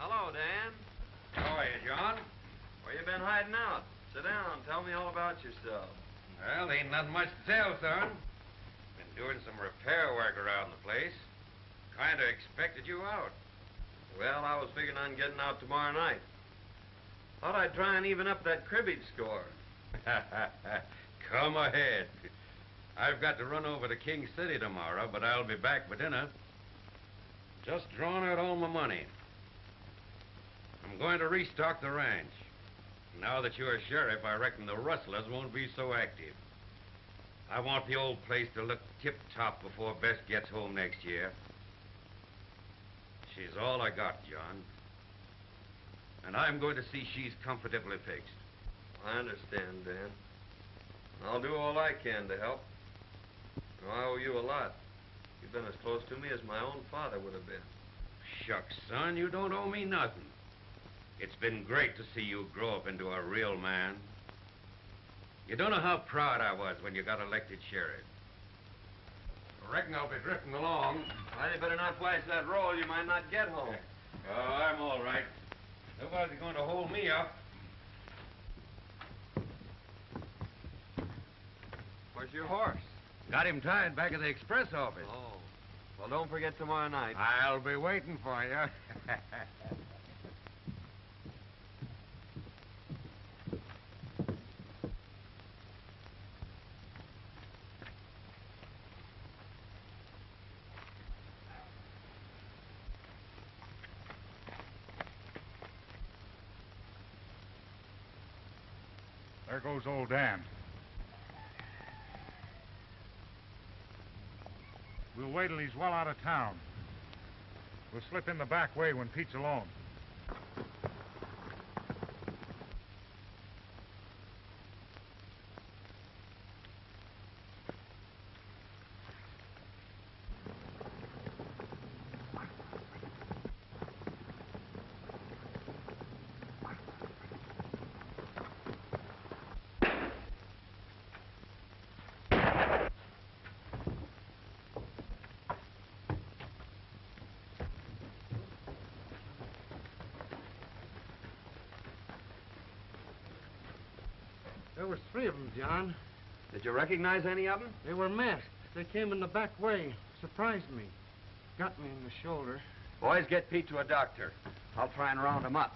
Hello, Dan. How are you, John? Where you been hiding out? Sit down. Tell me all about yourself. Well, ain't nothing much to tell, son. Been doing some repair work around the place. Kind of expected you out. Well, I was figuring on getting out tomorrow night. Thought I'd try and even up that cribbage score. Come ahead. I've got to run over to King City tomorrow, but I'll be back for dinner. Just drawn out all my money. I'm going to restock the ranch. Now that you're sheriff, I reckon the rustlers won't be so active. I want the old place to look tip-top before Bess gets home next year. She's all I got, John. And I'm going to see she's comfortably fixed. I understand, Dan. I'll do all I can to help. I owe you a lot. You've been as close to me as my own father would have been. Shucks, son, you don't owe me nothing. It's been great to see you grow up into a real man. You don't know how proud I was when you got elected sheriff. I reckon I'll be drifting along. Well, you better not flash that roll. You might not get home. Oh, I'm all right. Nobody's going to hold me up. Where's your horse? Got him tied back at the express office. Oh. Well, don't forget tomorrow night. I'll be waiting for you. There goes old Dan. We'll wait till he's well out of town. We'll slip in the back way when Pete's alone. There was 3 of them, John. Did you recognize any of them? They were masked. They came in the back way. Surprised me. Got me in the shoulder. Boys, get Pete to a doctor. I'll try and round him up.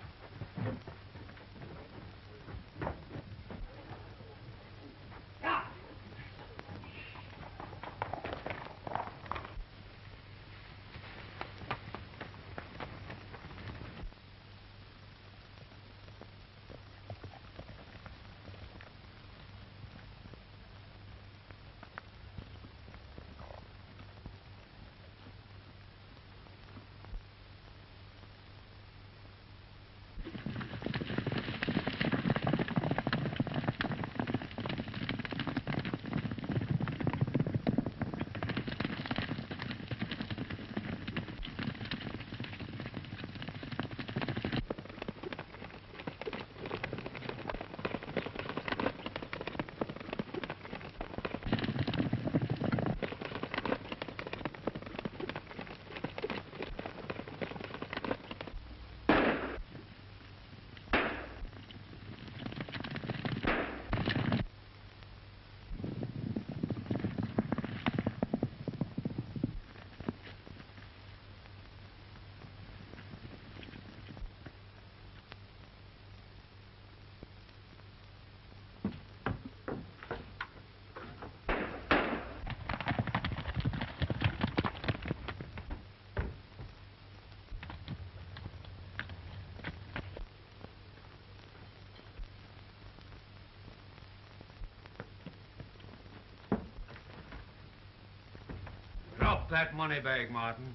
Drop that money bag, Martin.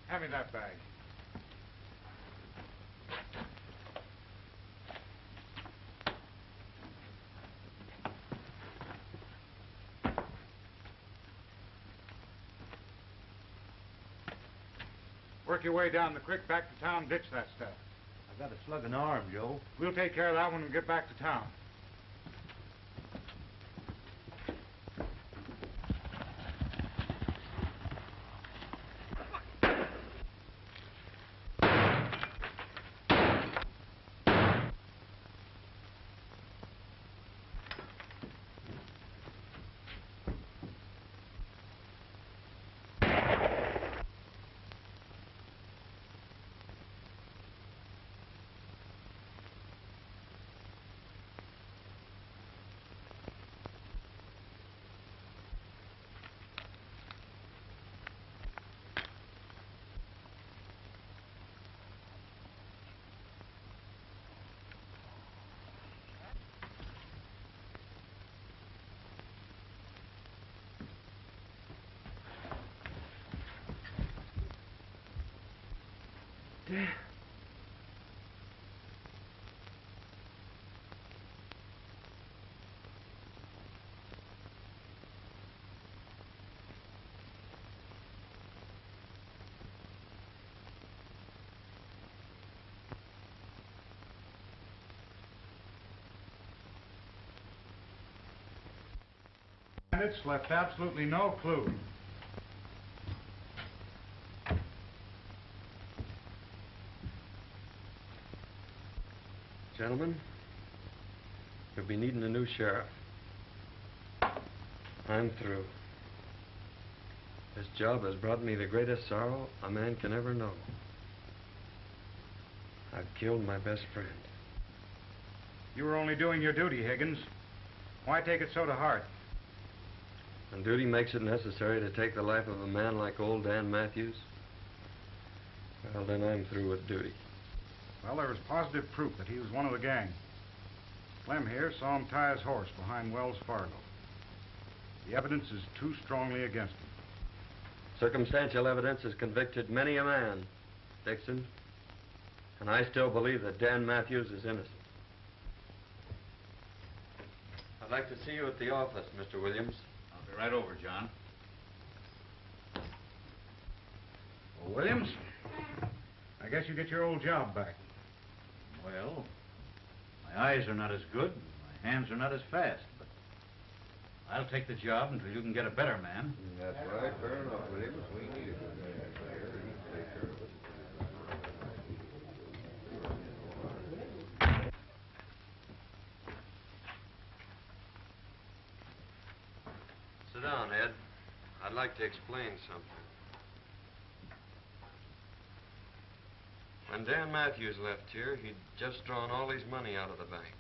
Hand me that bag. Work your way down the creek back to town, ditch that stuff. I got a slugging arm, Joe. We'll take care of that when we get back to town. And it's left absolutely no clue. Gentlemen, you'll be needing a new sheriff. I'm through. This job has brought me the greatest sorrow a man can ever know. I've killed my best friend. You were only doing your duty, Higgins. Why take it so to heart? And duty makes it necessary to take the life of a man like old Dan Matthews? Well, then I'm through with duty. Well, there was positive proof that he was one of the gang. Clem here saw him tie his horse behind Wells Fargo. The evidence is too strongly against him. Circumstantial evidence has convicted many a man, Dixon. And I still believe that Dan Matthews is innocent. I'd like to see you at the office, Mr. Williams. I'll be right over, John. Well, Williams? I guess you get your old job back. Well, my eyes are not as good, and my hands are not as fast, but I'll take the job until you can get a better man. That's right. Fair enough, Williams. We need a good man there. He can take care of it. Sit down, Ed. I'd like to explain something. When Dan Matthews left here, he'd just drawn all his money out of the bank.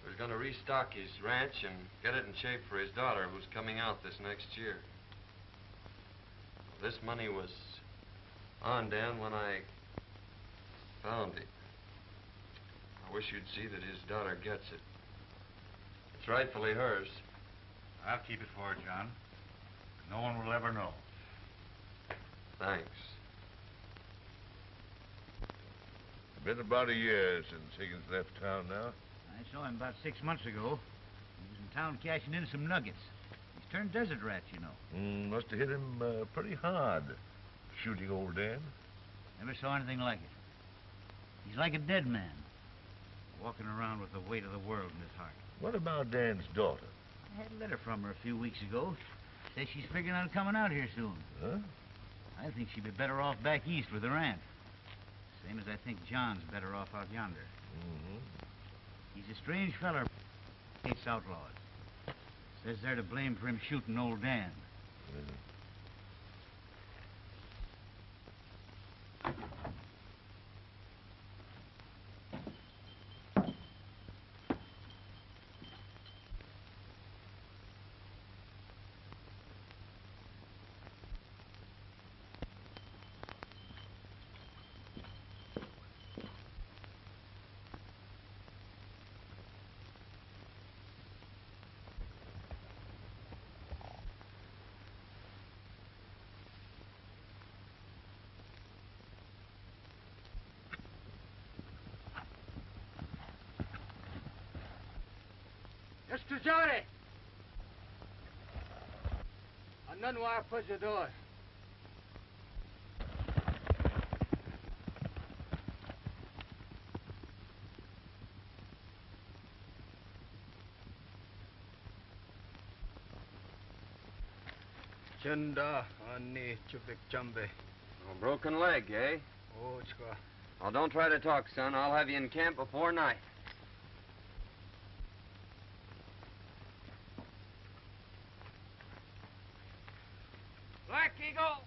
He was going to restock his ranch and get it in shape for his daughter, who's coming out this next year. Well, this money was on Dan when I found it. I wish you'd see that his daughter gets it. It's rightfully hers. I'll keep it for her, John. No one will ever know. Thanks. Been about a year since Higgins left town now. I saw him about 6 months ago. He was in town cashing in some nuggets. He's turned desert rat, you know. Must have hit him pretty hard, shooting old Dan. Never saw anything like it. He's like a dead man, walking around with the weight of the world in his heart. What about Dan's daughter? I had a letter from her a few weeks ago. Says she's figuring on coming out here soon. Huh? I think she'd be better off back east with her aunt. Same as I think John's better off out yonder. Mm-hmm. He's a strange feller. Hates outlaws. Says they're to blame for him shooting old Dan. Mr. Johnny! A none wire put your door. Chenda ani chubik chambe. A broken leg, eh? Ochka. Well, don't try to talk, son. I'll have you in camp before night. Black Eagle!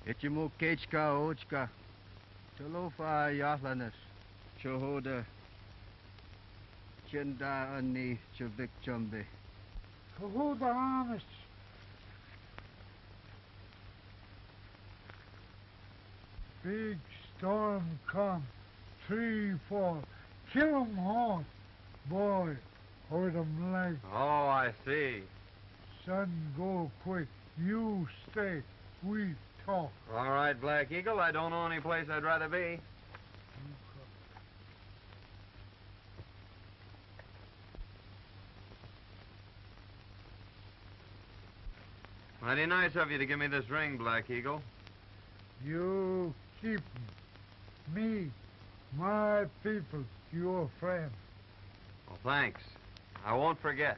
Ichimu kechka ochka. Tolofa yahlanes. Chohoda. Chenda ani chubik chambe. Who the honest? Big storm come. 3, 4. Kill 'em all. Boy, hurt 'em leg. Oh, I see. Son, go quick. You stay. We talk. All right, Black Eagle. I don't know any place I'd rather be. Mighty nice of you to give me this ring, Black Eagle. You keep me, my people, your friend. Well, thanks. I won't forget.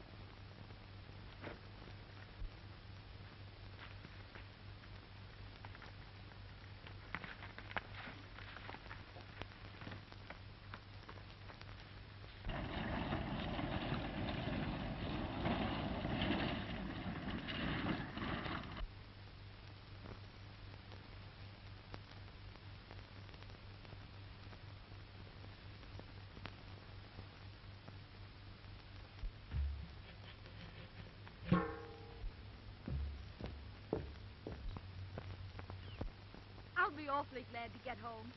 I'll be awfully glad to get home.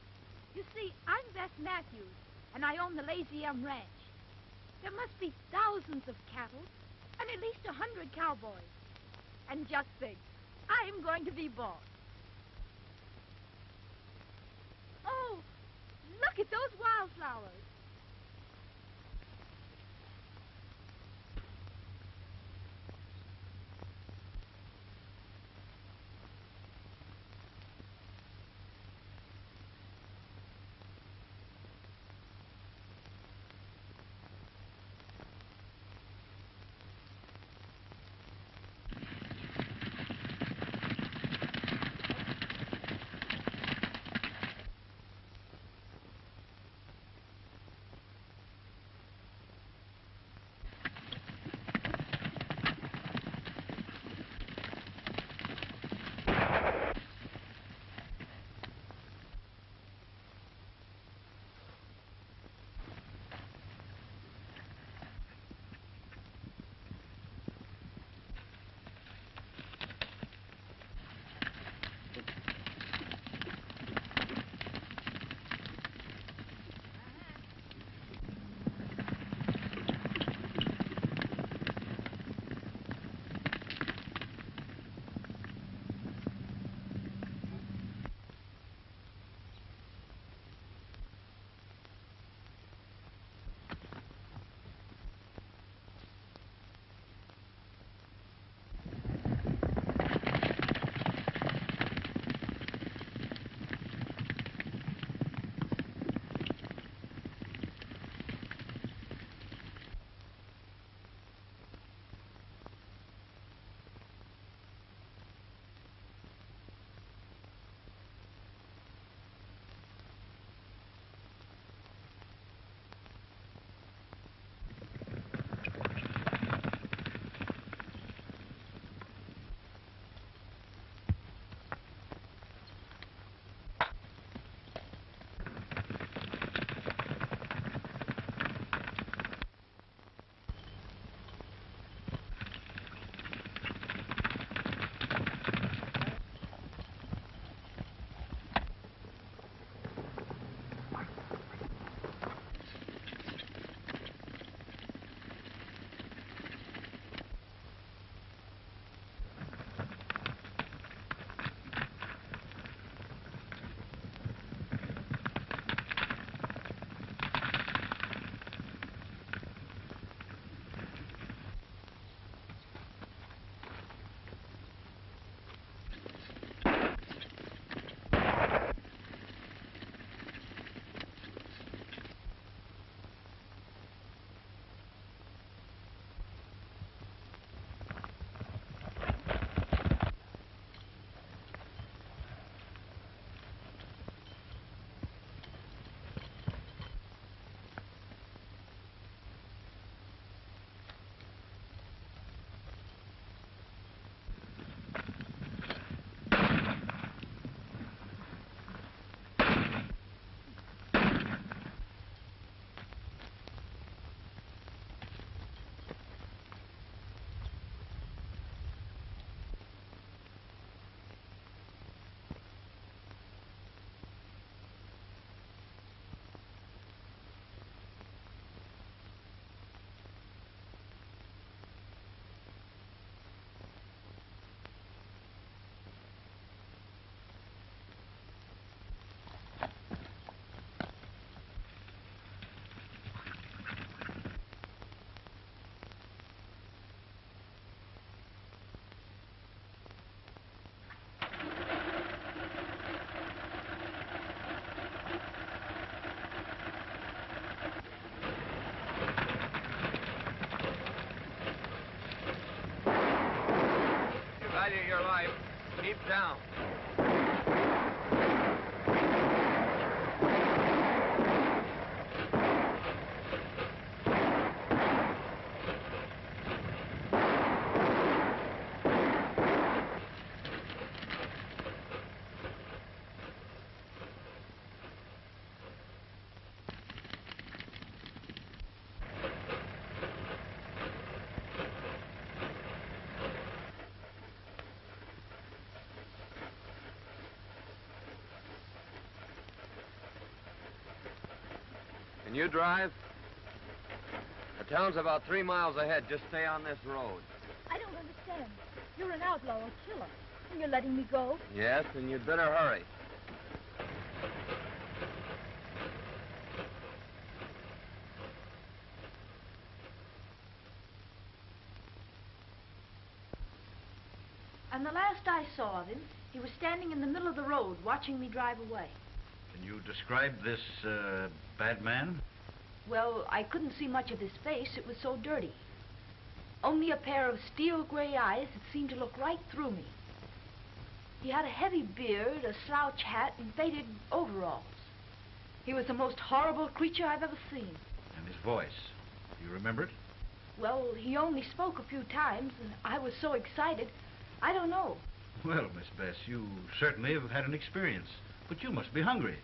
You see, I'm Bess Matthews, and I own the Lazy M Ranch. There must be thousands of cattle, and at least 100 cowboys. And just think, I'm going to be boss. Oh, look at those wildflowers. value your life. Keep down. Can you drive? The town's about 3 miles ahead. Just stay on this road. I don't understand. You're an outlaw or killer, and you're letting me go? Yes, and you'd better hurry. And the last I saw of him, he was standing in the middle of the road watching me drive away. Can you describe this, bad man? Well, I couldn't see much of his face. It was so dirty. Only a pair of steel gray eyes that seemed to look right through me. He had a heavy beard, a slouch hat, and faded overalls. He was the most horrible creature I've ever seen. And his voice. Do you remember it? Well, he only spoke a few times, and I was so excited, I don't know. Well, Miss Bess, you certainly have had an experience. But you must be hungry.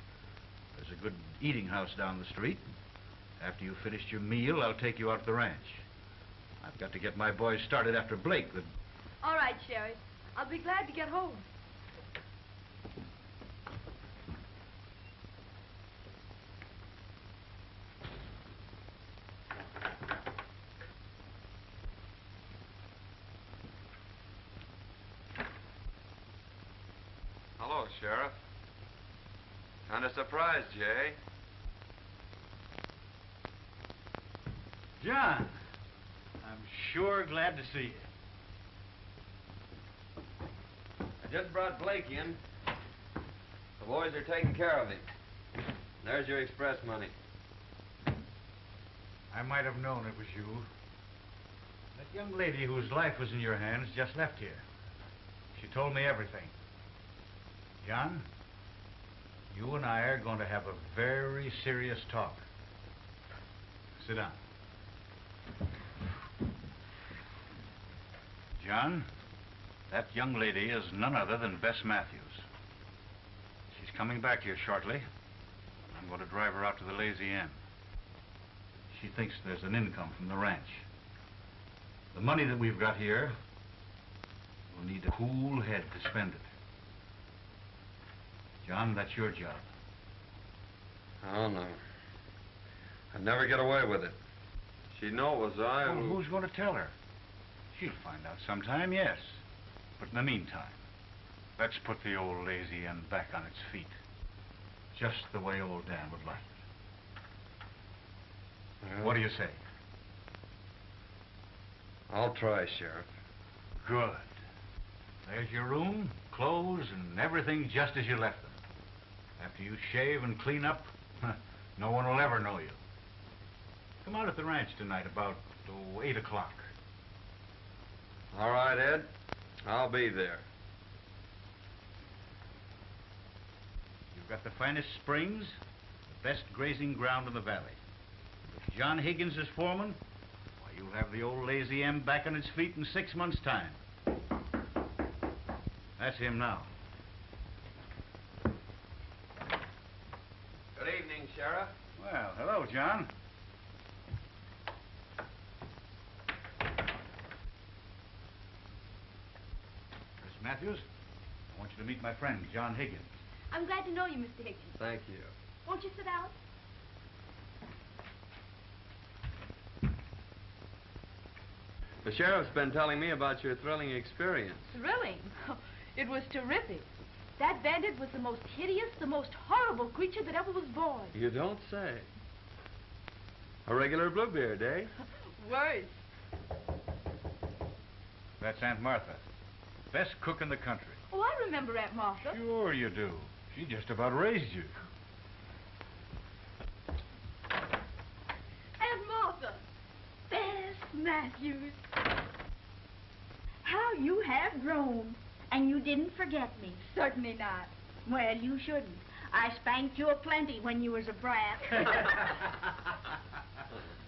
There's a good eating house down the street. After you've finished your meal, I'll take you out to the ranch. I've got to get my boys started after Blake. All right, Sheriff. I'll be glad to get home. Hello, Sheriff. Kind of surprised, Jay. John, I'm sure glad to see you. I just brought Blake in. The boys are taking care of him. There's your express money. I might have known it was you. That young lady whose life was in your hands just left here. She told me everything. John, you and I are going to have a very serious talk. Sit down. John, that young lady is none other than Bess Matthews. She's coming back here shortly. I'm going to drive her out to the Lazy Inn. She thinks there's an income from the ranch. The money that we've got here, we'll need a cool head to spend it. John, that's your job. Oh, no. I'd never get away with it. She'd know it was I Well, who... who's going to tell her? She'll find out sometime, yes. But in the meantime, let's put the old Lazy Inn back on its feet. Just the way old Dan would like it. Well, What do you say? I'll try, Sheriff. Good. There's your room, clothes, and everything just as you left them. After you shave and clean up, no one will ever know you. Come out at the ranch tonight about 8 o'clock. All right, Ed. I'll be there. You've got the finest springs, the best grazing ground in the valley. With John Higgins as foreman, why, you'll have the old Lazy M back on its feet in 6 months' time. That's him now. Good evening, Sheriff. Well, hello, John. Miss Matthews, I want you to meet my friend, John Higgins. I'm glad to know you, Mr. Higgins. Thank you. Won't you sit down? The sheriff's been telling me about your thrilling experience. Thrilling. It was terrific. That bandit was the most hideous, the most horrible creature that ever was born. You don't say. A regular Bluebeard, eh? Worse. That's Aunt Martha. Best cook in the country. Oh, I remember Aunt Martha. Sure you do. She just about raised you. Aunt Martha. Bess Matthews. How you have grown. And you didn't forget me. Certainly not. Well, you shouldn't. I spanked you aplenty when you was a brat.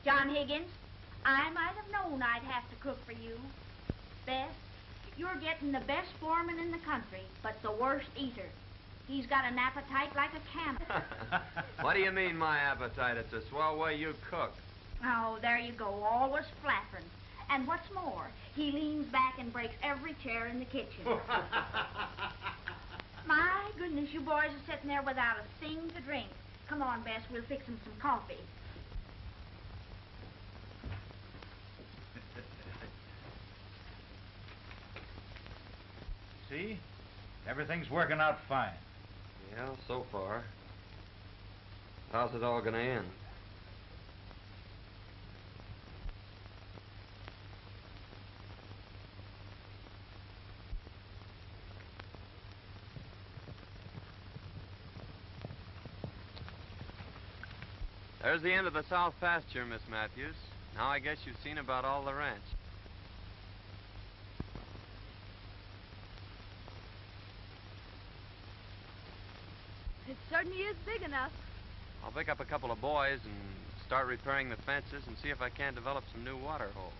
John Higgins, I might have known I'd have to cook for you. Bess, you're getting the best foreman in the country, but the worst eater. He's got an appetite like a camel. What do you mean, my appetite? It's a swell way you cook. Oh, there you go, always flattering. And what's more, he leans back and breaks every chair in the kitchen. My goodness, you boys are sitting there without a thing to drink. Come on, Bess, we'll fix him some coffee. See? Everything's working out fine. Yeah, so far. How's it all gonna end? There's the end of the south pasture, Miss Matthews. Now I guess you've seen about all the ranch. It certainly is big enough. I'll pick up a couple of boys and start repairing the fences and see if I can't develop some new water holes.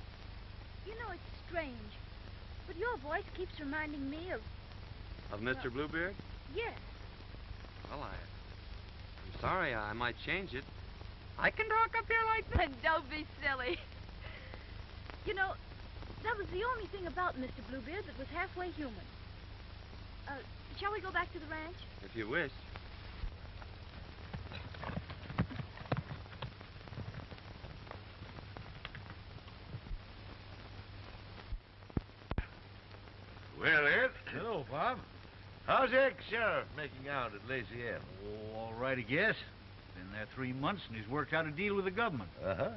You know, it's strange, but your voice keeps reminding me of... Of Mr. Bluebeard? Yes. Well, I'm sorry. I might change it. I can talk up here like that. Don't be silly. You know, that was the only thing about Mr. Bluebeard that was halfway human. Shall we go back to the ranch? If you wish. Well, Ed. Hello, Bob. How's ex-sheriff making out at Lazy M? Oh, all right, I guess. Been there 3 months, and he's worked out a deal with the government. Uh-huh.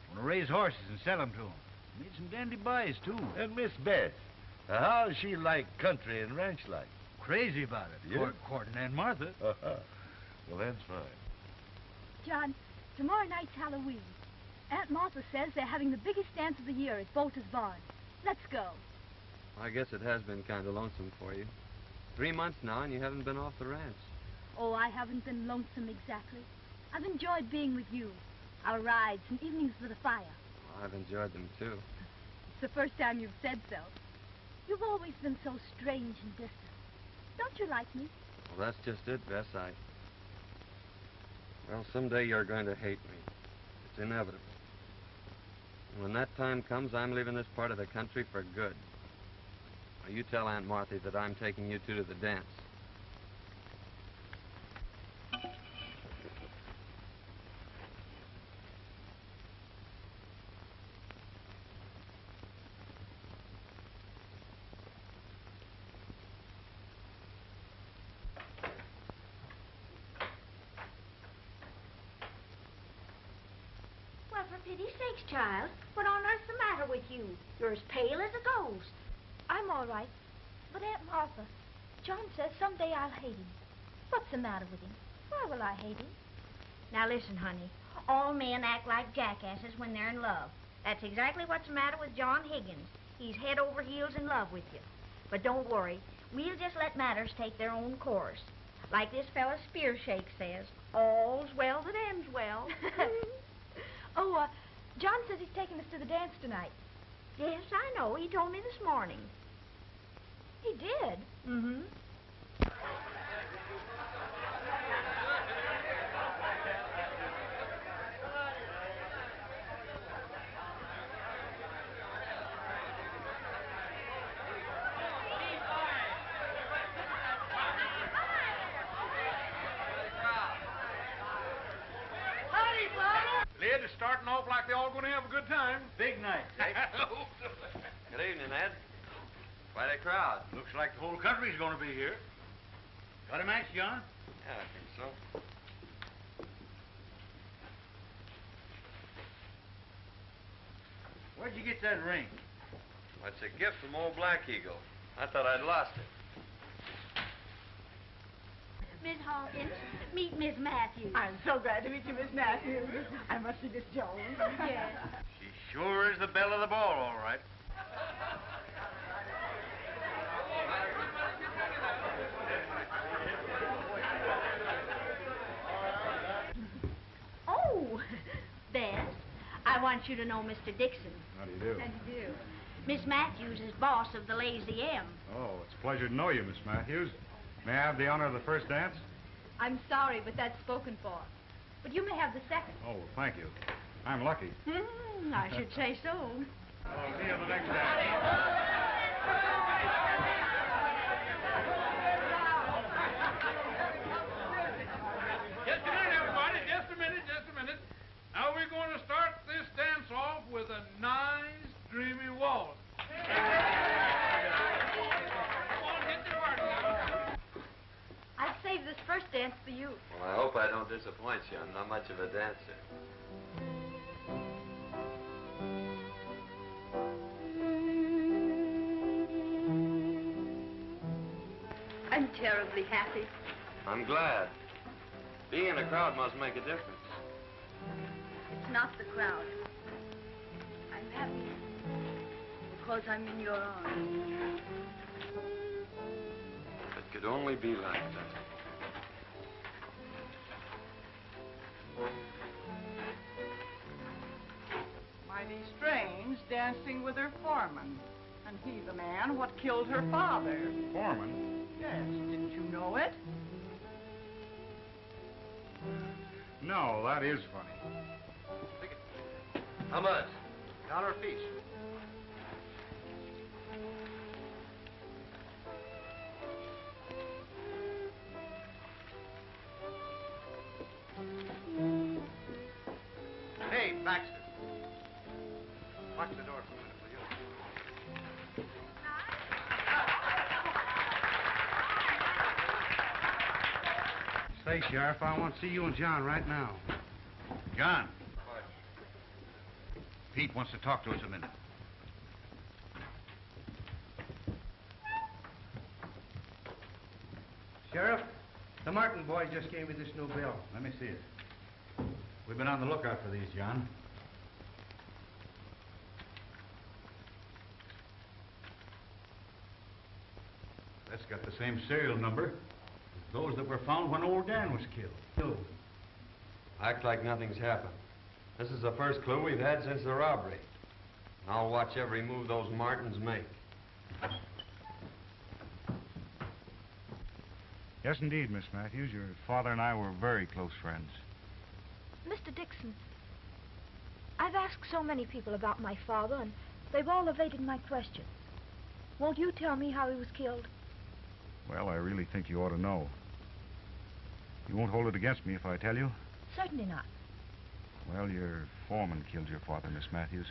Want to raise horses and sell them to him. Made some dandy buys, too. And Miss Beth, how's she like country and ranch life? Crazy about it. Yeah? Courting Aunt Martha. Uh-huh. Well, that's fine. John, tomorrow night's Halloween. Aunt Martha says they're having the biggest dance of the year at Bolter's Barn. Let's go. I guess it has been kind of lonesome for you. 3 months now, and you haven't been off the ranch. Oh, I haven't been lonesome exactly. I've enjoyed being with you. Our rides and evenings with the fire. I've enjoyed them, too. It's the first time you've said so. You've always been so strange and distant. Don't you like me? Well, that's just it, Bess. Well, someday you're going to hate me. It's inevitable. And when that time comes, I'm leaving this part of the country for good. Now, you tell Aunt Martha that I'm taking you two to the dance. Well, for pity's sakes, child, what on earth's the matter with you? You're as pale as a ghost. I'm all right. But Aunt Martha, John says someday I'll hate him. What's the matter with him? Why will I hate him? Now listen, honey. All men act like jackasses when they're in love. That's exactly what's the matter with John Higgins. He's head over heels in love with you. But don't worry. We'll just let matters take their own course. Like this fella Spearshake says, all's well that ends well. Oh, John says he's taking us to the dance tonight. Yes, I know. He told me this morning. He did? Mm-hmm. Lid is starting off like they're all going to have a good time. Big night. Good evening, Ed. Quite a crowd. Looks like the whole country's going to be here. Got a match, John? Yeah, I think so. Where'd you get that ring? It's a gift from old Black Eagle. I thought I'd lost it. Miss Hawkins, meet Miss Matthews. I'm so glad to meet you, Miss Matthews. I must be Miss Jones. Yes. She sure is the belle of the ball, all right. want you to know Mr. Dixon. How do you do? How do you do? Miss Matthews is boss of the Lazy M. Oh, it's a pleasure to know you, Miss Matthews. May I have the honor of the first dance? I'm sorry, but that's spoken for. But you may have the second. Oh, well, thank you. I'm lucky. I should say so. I'll see you at the next dance. Just a minute, everybody. Just a minute. Now we're going to start this dance off with a nice, dreamy waltz. Come on, hit the party now. I've saved this first dance for you. Well, I hope I don't disappoint you. I'm not much of a dancer. I'm terribly happy. I'm glad. Being in a crowd must make a difference. It's not the crowd. I'm happy because I'm in your arms. It could only be like that. Mighty strange, dancing with her foreman. And he the man what killed her father. Foreman? Yes, didn't you know it? No, that is funny. How much? $1 apiece. Hey, Baxter. Watch the door for a minute, will you? Say, Sheriff, I want to see you and John right now. John. Pete wants to talk to us a minute. Sheriff, the Martin boy just gave me this new bill. Let me see it. We've been on the lookout for these, John. That's got the same serial number as those that were found when old Dan was killed. Act like nothing's happened. This is the first clue we've had since the robbery. And I'll watch every move those Martins make. Yes, indeed, Miss Matthews. Your father and I were very close friends. Mr. Dixon, I've asked so many people about my father, and they've all evaded my questions. Won't you tell me how he was killed? Well, I really think you ought to know. You won't hold it against me if I tell you? Certainly not. Well, your foreman killed your father, Miss Matthews.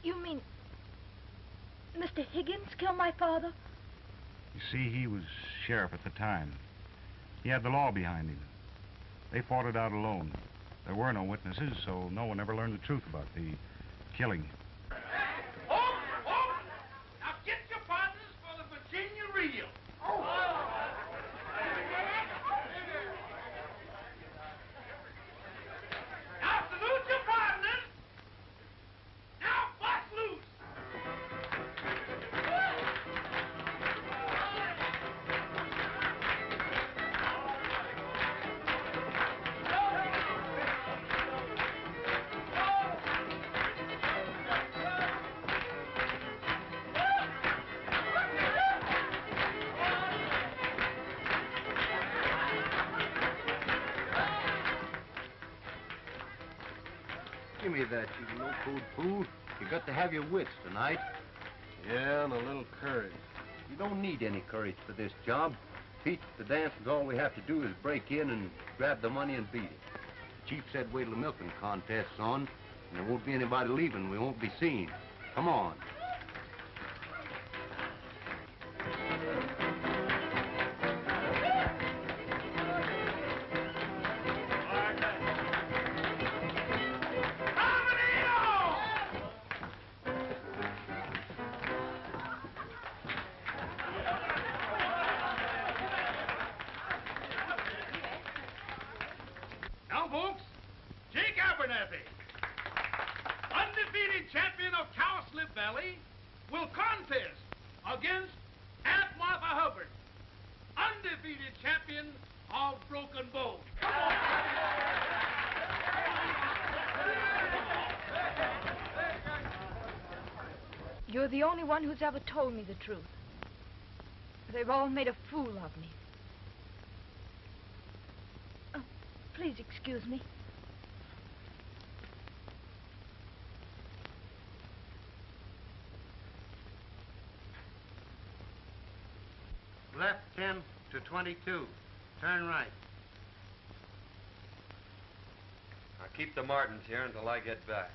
You mean Mr. Higgins killed my father? You see, he was sheriff at the time. He had the law behind him. They fought it out alone. There were no witnesses, so no one ever learned the truth about the killing. Now get your partners for the Virginia reel. Now salute your partners. Now bust loose. Give me that, you no-code fool. You got to have your wits tonight. Yeah, and a little courage. You don't need any courage for this job. Pete, the dance is all we have to do is break in and grab the money and beat it. The chief said wait till the milking contest's on, and there won't be anybody leaving. We won't be seen. Come on. Now, folks, Jake Abernathy, undefeated champion of Cowslip Valley, will contest against Aunt Martha Hubbard, undefeated champion of Broken Bow. Come on. You're the only one who's ever told me the truth. They've all made a fool of me. Oh, please excuse me. Left 10 to 22. Turn right. I'll keep the Martins here until I get back.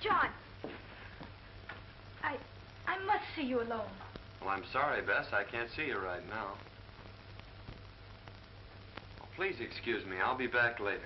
John! I must see you alone. Well, I'm sorry, Bess. I can't see you right now. Oh, please excuse me. I'll be back later.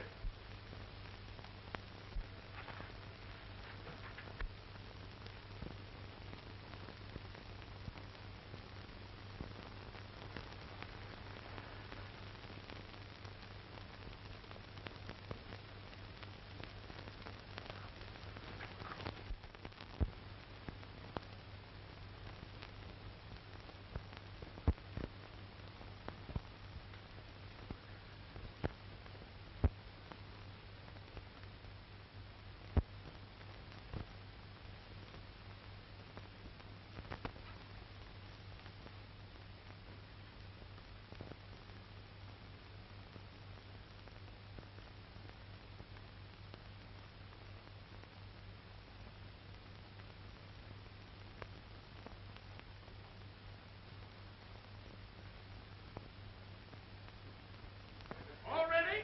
All ready?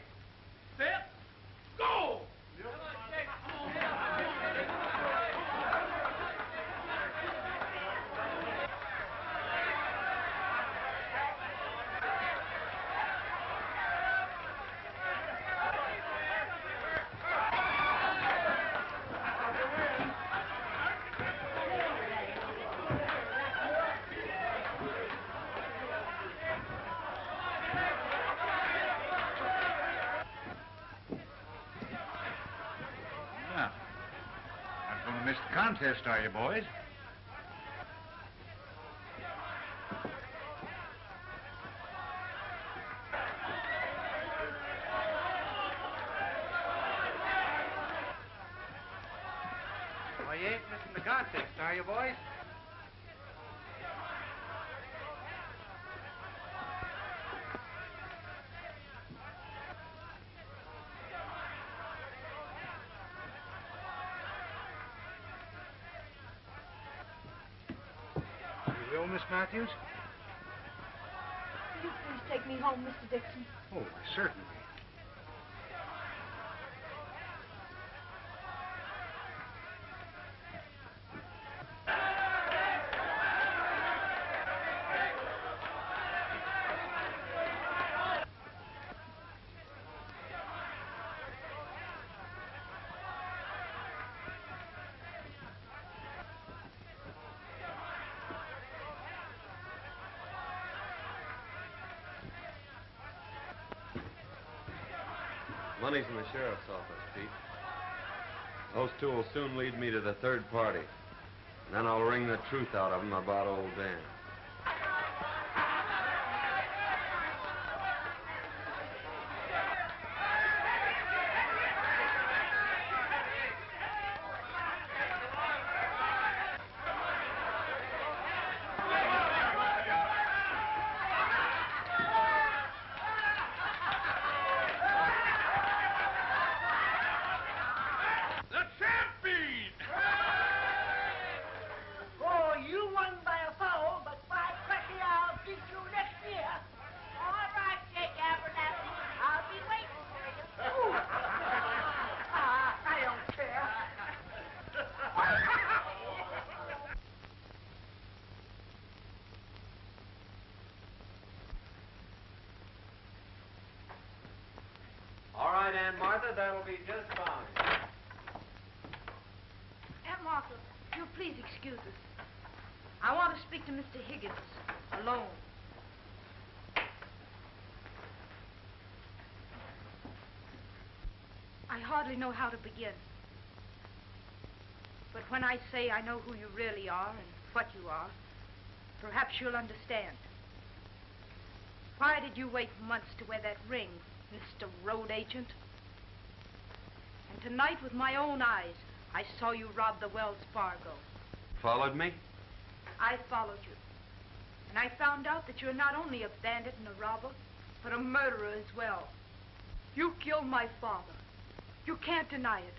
Set. Go! Yeah. Not going to miss the contest, are you, boys? Well, you ain't missing the contest, are you, boys? You will, Miss Matthews? Will you please take me home, Mr. Dixon? Oh, certainly. Money's in the sheriff's office, Pete. Those two will soon lead me to the third party. And then I'll wring the truth out of them about old Dan. The champion! Oh, you won by a foul, but by cracky, I'll beat you next year. All right, Jake Abernathy. I'll be waiting for you. I don't care. All right, Aunt Martha, that'll be just fine. Aunt Martha, you'll please excuse us. I want to speak to Mr. Higgins alone. I hardly know how to begin. But when I say I know who you really are and what you are, Perhaps you'll understand. Why did you wait months to wear that ring, Mr. Road Agent? And tonight, with my own eyes, I saw you rob the Wells Fargo. Followed me? I followed you. And I found out that you're not only a bandit and a robber, but a murderer as well. You killed my father. You can't deny it.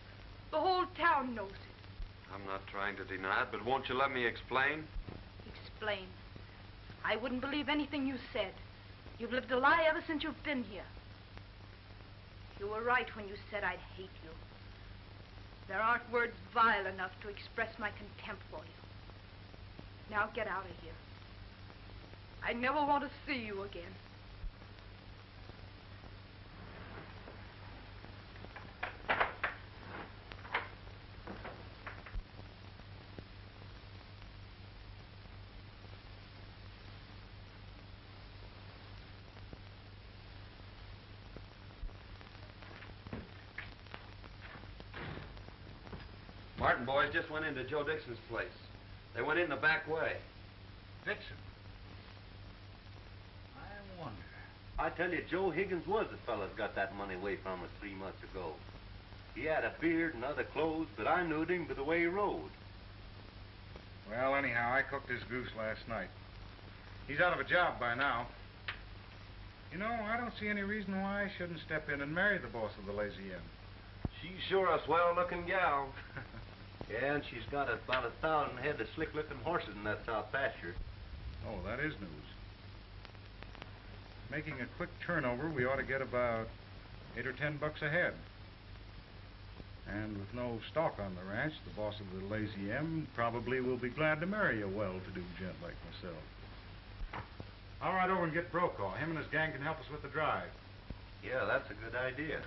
The whole town knows it. I'm not trying to deny it, but won't you let me explain? Explain. I wouldn't believe anything you said. You've lived a lie ever since you've been here. You were right when you said I'd hate you. There aren't words vile enough to express my contempt for you. Now get out of here. I never want to see you again. Martin boys just went into Joe Dixon's place. They went in the back way. Dixon? I wonder. I tell you, Joe Higgins was the fellow that got that money away from us 3 months ago. He had a beard and other clothes, but I knew him by the way he rode. Well, anyhow, I cooked his goose last night. He's out of a job by now. You know, I don't see any reason why I shouldn't step in and marry the boss of the Lazy M. She's sure a swell-looking gal. Yeah, and she's got about 1,000 head of slick-looking horses in that south pasture. Oh, that is news. Making a quick turnover, we ought to get about $8 or $10 a head. And with no stock on the ranch, the boss of the Lazy M probably will be glad to marry a well-to-do gent like myself. I'll ride over and get Brokaw. Him and his gang can help us with the drive. Yeah, that's a good idea.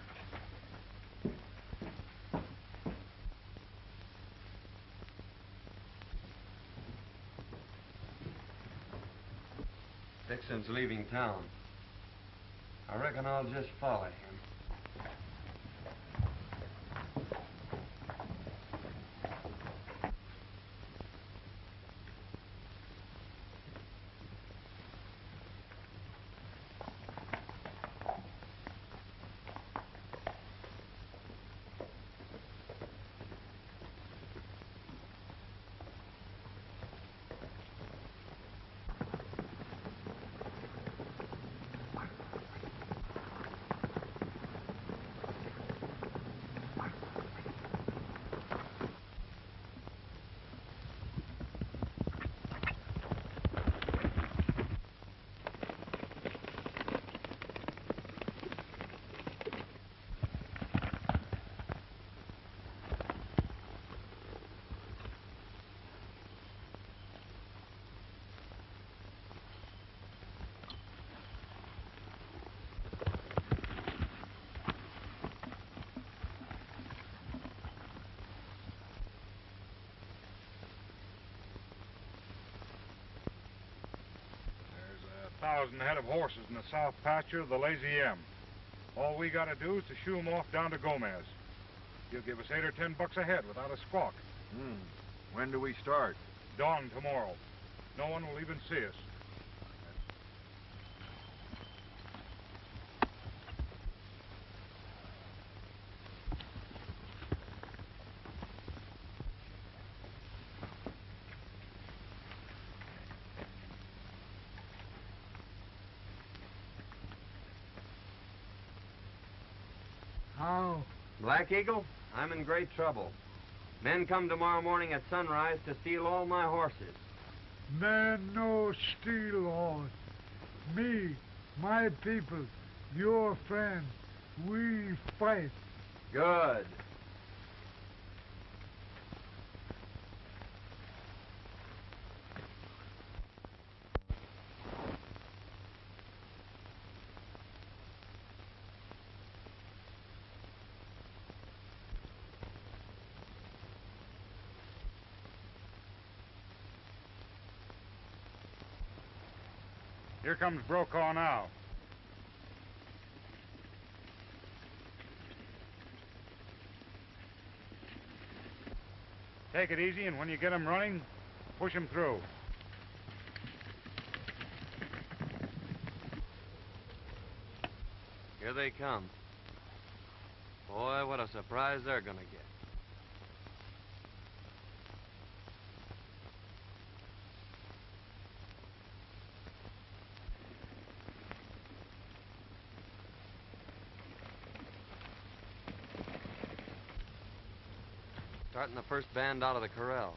Dixon's leaving town. I reckon I'll just follow him. There's 1,000 head of horses in the south pasture of the Lazy M. All we gotta do is to shoo 'em off down to Gomez. He'll give us $8 or $10 a head without a squawk. When do we start? Dawn tomorrow. No one will even see us. How? Black Eagle, I'm in great trouble. Men come tomorrow morning at sunrise to steal all my horses. Man no steal horse. Me, my people, your friend, we fight. Good. Here comes Brokaw now. Take it easy, and when you get him running, push him through. Here they come. Boy, what a surprise they're gonna get. Starting the first band out of the corral.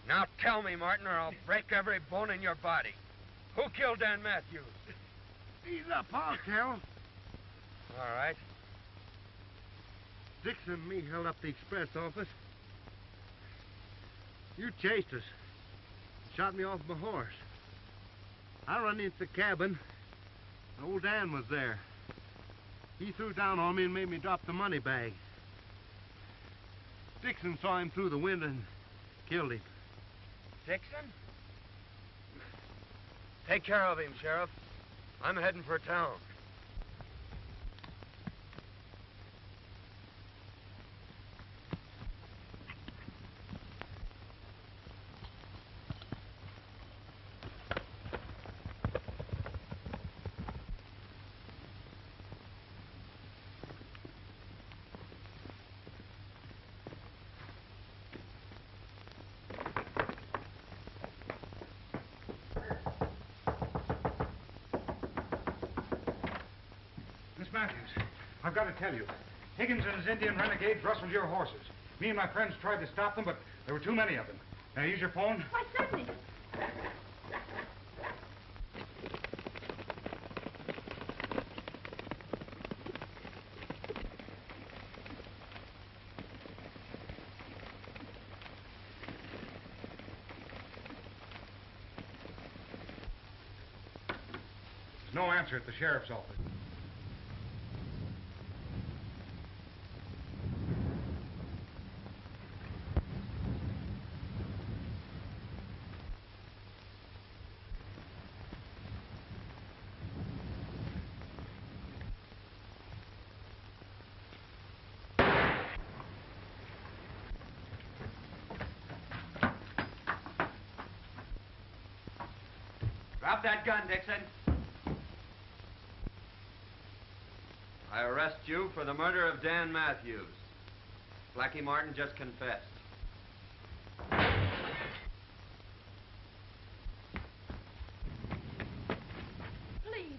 Now tell me, Martin, or I'll break every bone in your body. Who killed Dan Matthews? Ease up, I'll tell. All right. Dixon and me held up the express office. You chased us. Shot me off my horse. I run into the cabin. And old Dan was there. He threw down on me and made me drop the money bag. Dixon saw him through the window and killed him. Dixon? Take care of him, Sheriff. I'm heading for town. Miss Matthews, I've got to tell you. Higgins and his Indian renegades rustled your horses. Me and my friends tried to stop them, but there were too many of them. Now, use your phone. Why, certainly. There's no answer at the sheriff's office. Drop that gun, Dixon. I arrest you for the murder of Dan Matthews. Blackie Martin just confessed. Please.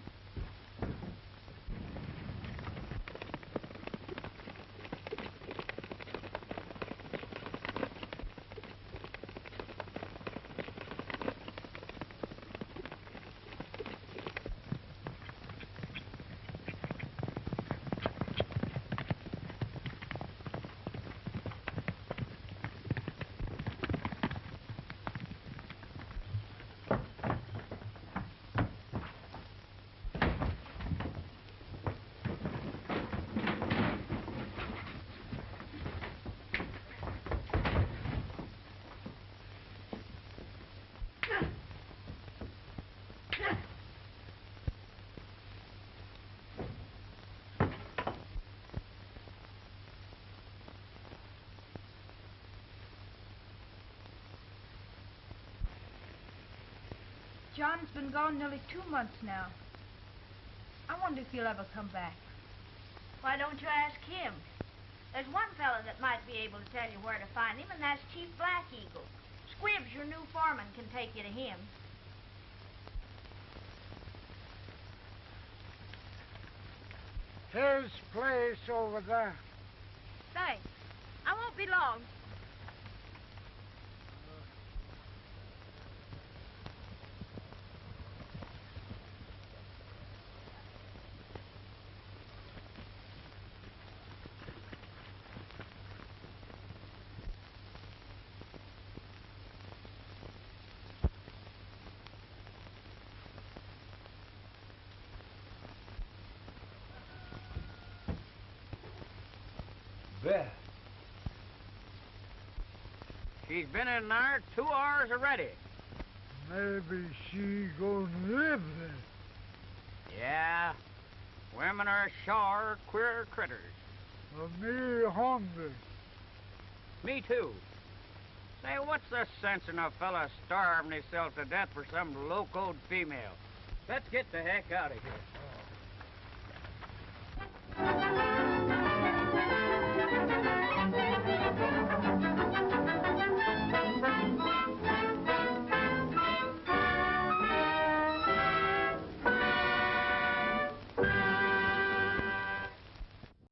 John's been gone nearly 2 months now. I wonder if he'll ever come back. Why don't you ask him? There's one fella that might be able to tell you where to find him, and that's Chief Black Eagle. Squibbs, your new foreman, can take you to him. His place over there. Thanks. I won't be long. Beth. She's been in there 2 hours already. Maybe she gonna live there. Yeah. Women are sure queer critters. Me hungry. Me too. Say, what's the sense in a fella starving himself to death for some locoed female? Let's get the heck out of here.